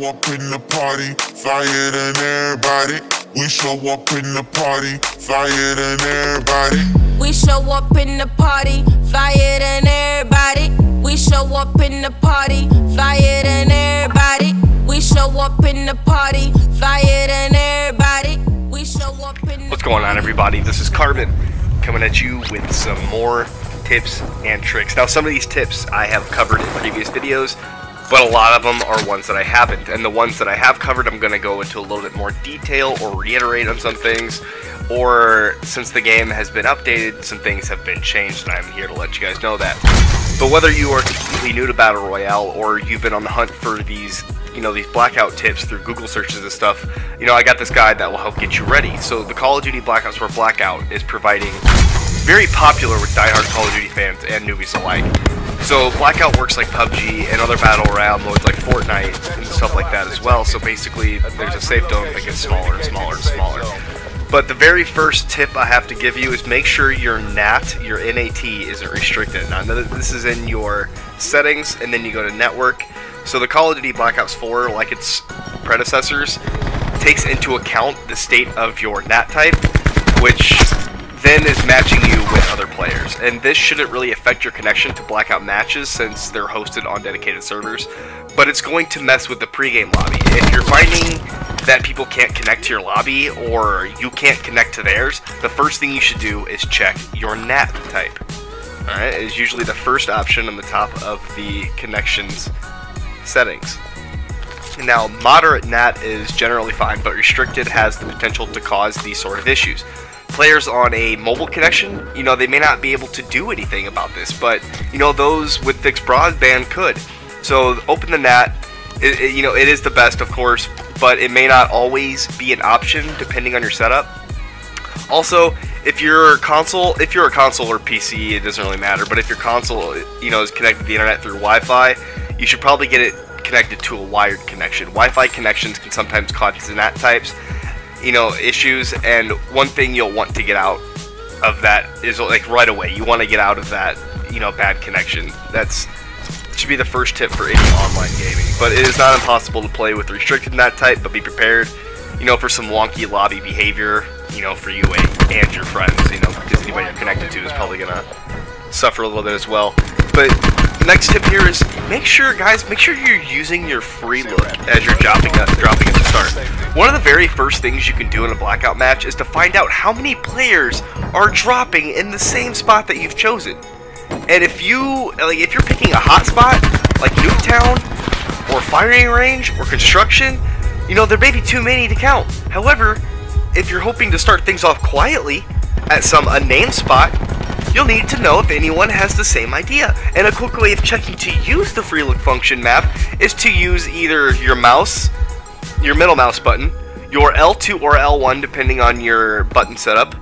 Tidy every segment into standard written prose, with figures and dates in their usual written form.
up in the party, flyer than everybody. We show up in the party, flyer than everybody. We show up in the party, flyer than everybody. We show up in the party, flyer than everybody. We show up in the party, flyer than everybody. We show up in the What's going on, everybody? This is Carbon coming at you with some more tips and tricks. Now, some of these tips I have covered in previous videos, but a lot of them are ones that I haven't. And the ones that I have covered, I'm going to go into a little bit more detail or reiterate on some things. Or, since the game has been updated, some things have been changed, and I'm here to let you guys know that. But whether you are completely new to Battle Royale, or you've been on the hunt for these, these Blackout tips through Google searches and stuff, I got this guide that will help get you ready. So, the Call of Duty Blackout Sport Blackout is providing very popular with diehard Call of Duty fans and newbies alike. So Blackout works like PUBG and other Battle Royale modes like Fortnite and stuff like that as well. So basically, there's a safe zone that gets smaller and smaller and smaller. But the very first tip I have to give you is make sure your NAT, your NAT, isn't restricted. Now, this is in your settings, and then you go to network. So the Call of Duty Black Ops 4, like its predecessors, takes into account the state of your NAT type, which then is matching you with other players. And this shouldn't really affect your connection to Blackout matches since they're hosted on dedicated servers, but it's going to mess with the pregame lobby. If you're finding that people can't connect to your lobby or you can't connect to theirs, the first thing you should do is check your NAT type. Alright, it's usually the first option on the top of the connections settings. Now, moderate NAT is generally fine, but restricted has the potential to cause these sort of issues. Players on a mobile connection, they may not be able to do anything about this, but, those with fixed broadband could. So, open the NAT. It is the best, of course, but it may not always be an option depending on your setup. Also, if you're a console or PC, it doesn't really matter, but if your console, is connected to the internet through Wi-Fi, you should probably get it connected to a wired connection. Wi-Fi connections can sometimes cause NAT types, issues, and one thing you'll want to get out of that is, like, right away, you want to get out of that, bad connection. That should be the first tip for any online gaming. But it is not impossible to play with restricted NAT type, but be prepared, for some wonky lobby behavior, for you and your friends, because anybody you're connected to is probably gonna suffer a little bit as well. But next tip here is make sure you're using your free look as you're dropping at the start. One of the very first things you can do in a Blackout match is to find out how many players are dropping in the same spot that you've chosen. And if you're picking a hot spot like Nuketown or firing range or construction, there may be too many to count. However, if you're hoping to start things off quietly at some unnamed spot, you'll need to know if anyone has the same idea. And a quick way of checking to use the free look function map is to use either your mouse, your middle mouse button, your L2 or L1 depending on your button setup,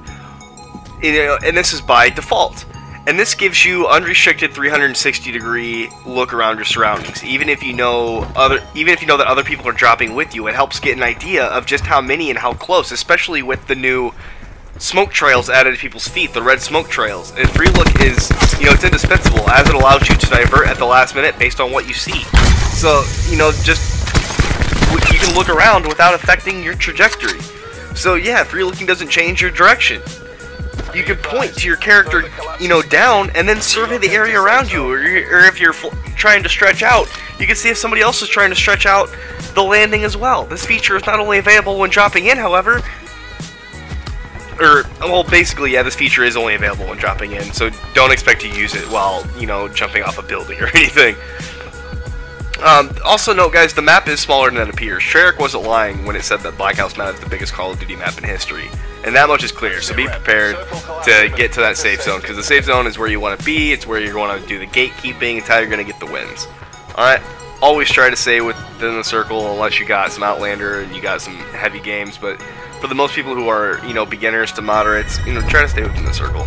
and this is by default. And this gives you unrestricted 360-degree look around your surroundings. Even if you know that other people are dropping with you, it helps get an idea of just how many and how close, especially with the new smoke trails added to people's feet, the red smoke trails. And free look is, it's indispensable as it allows you to divert at the last minute based on what you see. So, you can look around without affecting your trajectory. So yeah, free looking doesn't change your direction. You can point to your character, down, and then survey the area around you. Or if you're trying to stretch out, you can see if somebody else is trying to stretch out the landing as well. This feature is not only available when dropping in, however, basically, yeah, this feature is only available when dropping in, so don't expect to use it while, jumping off a building or anything. Also note, guys, the map is smaller than it appears. Treyarch wasn't lying when it said that Blackout's map is the biggest Call of Duty map in history. And that much is clear, so be prepared to get to that safe zone, because the safe zone is where you want to be, it's where you're going to do the gatekeeping, it's how you're going to get the wins. Alright, always try to stay within the circle unless you got some Outlander and you got some heavy games, but for the most people who are, beginners to moderates, try to stay within the circle.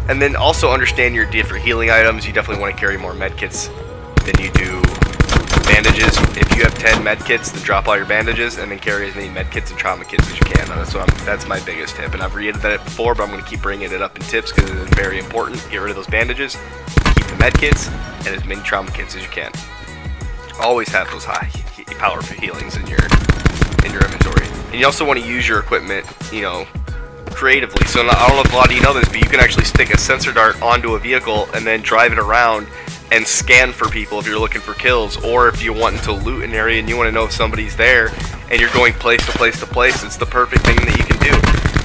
And then also understand your different healing items. You definitely want to carry more medkits than you do bandages. If you have 10 medkits, then drop all your bandages and then carry as many medkits and trauma kits as you can. That's my biggest tip, and I've reiterated it before, but I'm going to keep bringing it up in tips because it is very important. Get rid of those bandages, keep the medkits, and as many trauma kits as you can. Always have those high. power healings in your inventory. And you also want to use your equipment, you know, creatively. So I don't know if a lot of you know this, but you can actually stick a sensor dart onto a vehicle and then drive it around and scan for people if you're looking for kills, or if you're wanting to loot an area and you want to know if somebody's there and you're going place to place to place. It's the perfect thing that you can do.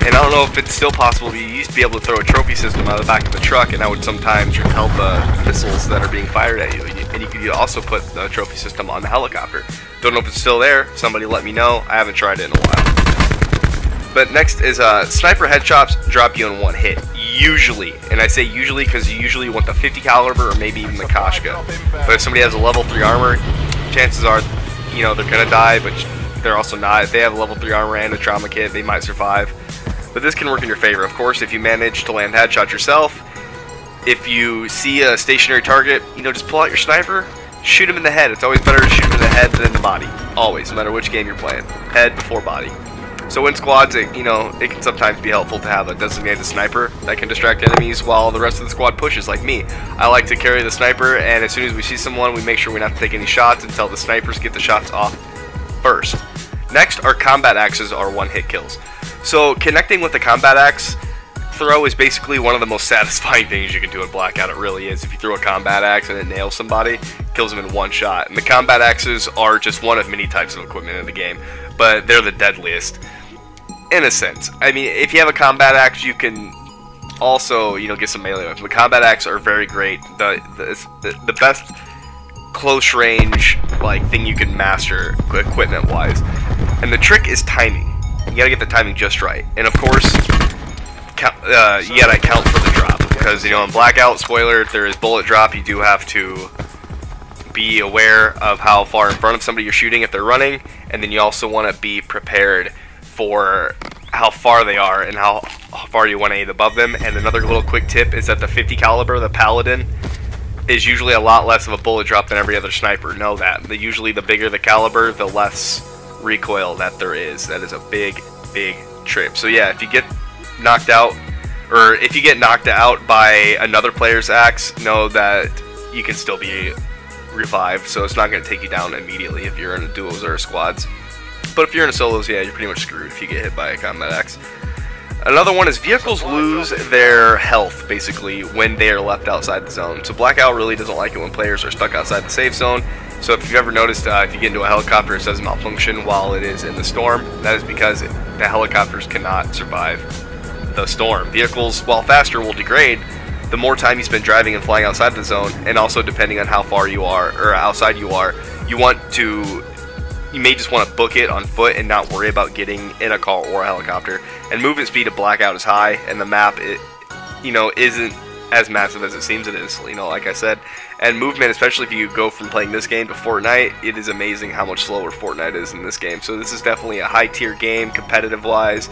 And I don't know if it's still possible, but you used to be able to throw a trophy system out of the back of the truck, and that would sometimes repel the missiles that are being fired at you. And you could also put the trophy system on the helicopter. Don't know if it's still there. Somebody let me know. I haven't tried it in a while. But next is sniper headshots drop you in one hit. Usually, and I say usually because you usually want the 50 caliber or maybe even the Koshka. But if somebody has a level 3 armor, chances are, you know, they're gonna die, but they're also not. If they have a level 3 armor and a trauma kit, they might survive. But this can work in your favor, of course, if you manage to land headshot yourself. If you see a stationary target, you know, just pull out your sniper, shoot him in the head. It's always better to shoot him in the head than in the body. Always, no matter which game you're playing. Head before body. So in squads, it can sometimes be helpful to have a designated sniper that can distract enemies while the rest of the squad pushes, like me. I like to carry the sniper, and as soon as we see someone, we make sure we don't have to take any shots until the snipers get the shots off first. Next, our combat axes are one-hit kills. So connecting with the combat axe throw is basically one of the most satisfying things you can do in Blackout. It really is. If you throw a combat axe and it nails somebody, kills them in one shot. And the combat axes are just one of many types of equipment in the game, but they're the deadliest. In a sense. I mean, if you have a combat axe, you can also, you know, get some melee weapons. The combat axe are very great. The best close range like thing you can master equipment wise. And the trick is timing. You gotta get the timing just right. And of course, you gotta account for the drop, because, you know, in Blackout, spoiler, if there is bullet drop, you do have to be aware of how far in front of somebody you're shooting if they're running, and then you also want to be prepared for how far they are and how far you want to aim above them. And another little quick tip is that the 50 caliber, the Paladin, is usually a lot less of a bullet drop than every other sniper. Know that. Usually the bigger the caliber, the less recoil that there is. That is a big trip. So yeah, if you get knocked out, or if you get knocked out by another player's axe, know that you can still be revived, so it's not going to take you down immediately if you're in a duos or squads. But if you're in a solos, yeah, you're pretty much screwed if you get hit by a combat axe. Another one is vehicles lose their health, basically, when they are left outside the zone. So Blackout really doesn't like it when players are stuck outside the safe zone. So if you've ever noticed, if you get into a helicopter, it says malfunction while it is in the storm. That is because the helicopters cannot survive the storm. Vehicles, while faster, will degrade the more time you spend driving and flying outside the zone, and also depending on how far you are, or outside you are, you may just want to book it on foot and not worry about getting in a car or a helicopter. And movement speed of Blackout is high, and the map, isn't as massive as it seems it is, like I said. And movement, especially if you go from playing this game to Fortnite, it is amazing how much slower Fortnite is in this game. So this is definitely a high tier game, competitive wise,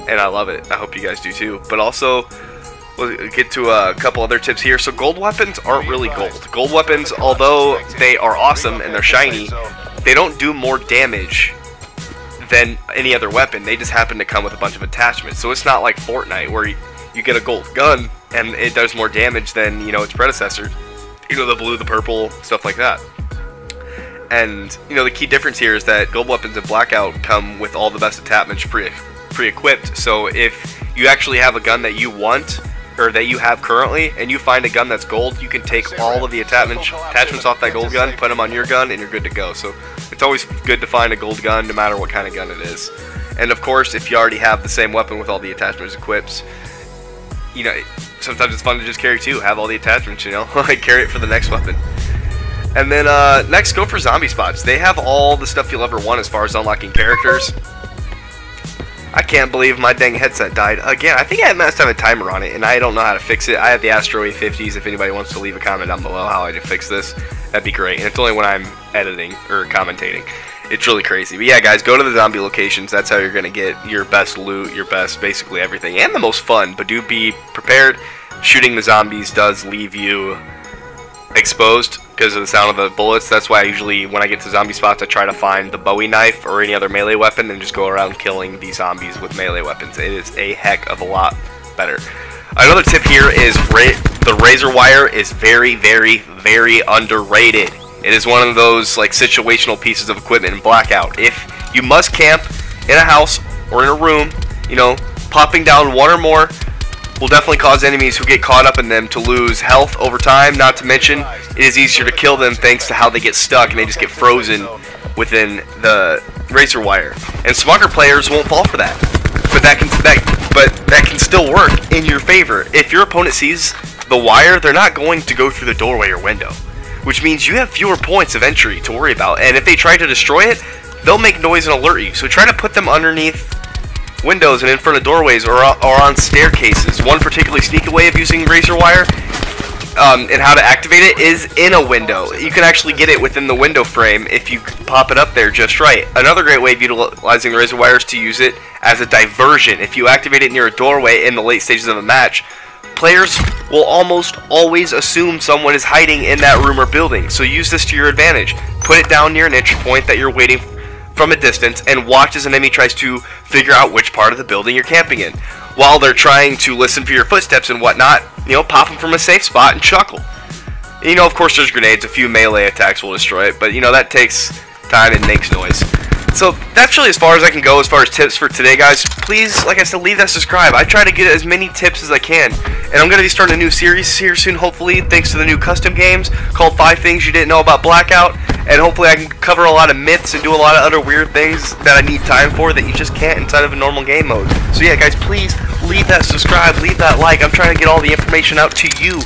and I love it. I hope you guys do too. But also, we'll get to a couple other tips here. So gold weapons aren't really gold. Gold weapons, although they are awesome and they're shiny, they don't do more damage than any other weapon. They just happen to come with a bunch of attachments. So it's not like Fortnite where you get a gold gun and it does more damage than, its predecessor. The blue, the purple, stuff like that. And, the key difference here is that gold weapons in Blackout come with all the best attachments pre-equipped. So if you actually have a gun that you want, or that you have currently, and you find a gun that's gold, you can take all of the attachments off that gold gun, put them on your gun, and you're good to go. So it's always good to find a gold gun, no matter what kind of gun it is. And of course, if you already have the same weapon with all the attachments equipped, sometimes it's fun to just carry two, have all the attachments, like carry it for the next weapon. And then next, go for zombie spots. They have all the stuff you'll ever want as far as unlocking characters. I can't believe my dang headset died again. I think I must have a timer on it, and I don't know how to fix it. I have the Astro A50s. If anybody wants to leave a comment down below how I can fix this, that'd be great. And it's only when I'm editing or commentating. It's really crazy. But yeah, guys, go to the zombie locations. That's how you're going to get your best loot, your best basically everything, and the most fun. But do be prepared. Shooting the zombies does leave you exposed because of the sound of the bullets. That's why I usually, when I get to zombie spots, I try to find the Bowie knife or any other melee weapon and just go around killing these zombies with melee weapons. It is a heck of a lot better. Another tip here is the razor wire is very, very, very underrated. It is one of those like situational pieces of equipment in Blackout. If you must camp in a house or in a room, you know, popping down one or more will definitely cause enemies who get caught up in them to lose health over time. Not to mention, it is easier to kill them thanks to how they get stuck and they just get frozen within the razor wire. And smarter players won't fall for that. But that can still work in your favor. If your opponent sees the wire, they're not going to go through the doorway or window, which means you have fewer points of entry to worry about. And if they try to destroy it, they'll make noise and alert you. So try to put them underneath windows and in front of doorways or on staircases. One particularly sneaky way of using razor wire and how to activate it is in a window. You can actually get it within the window frame if you pop it up there just right. Another great way of utilizing the razor wire is to use it as a diversion. If you activate it near a doorway in the late stages of a match, players will almost always assume someone is hiding in that room or building. So use this to your advantage. Put it down near an entry point that you're waiting from a distance and watch as an enemy tries to figure out which part of the building you're camping in. While they're trying to listen for your footsteps and whatnot, you know, pop them from a safe spot and chuckle. You know, of course there's grenades. A few melee attacks will destroy it, but you know, that takes time and makes noise. So that's really as far as I can go as far as tips for today, guys. Please, like I said, leave that subscribe. I try to get as many tips as I can. And I'm going to be starting a new series here soon, hopefully, thanks to the new custom games called 5 Things You Didn't Know About Blackout. And hopefully I can cover a lot of myths and do a lot of other weird things that I need time for that you just can't inside of a normal game mode. So yeah, guys, please leave that subscribe, leave that like. I'm trying to get all the information out to you.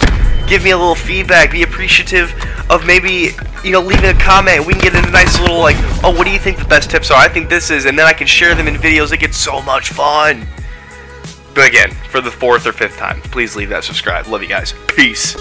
Give me a little feedback, be appreciative of maybe, you know, leaving a comment. We can get a nice little like, oh, what do you think the best tips are? I think this is, and then I can share them in videos. It gets so much fun. But again, for the 4th or 5th time, please leave that subscribe. Love you guys. Peace.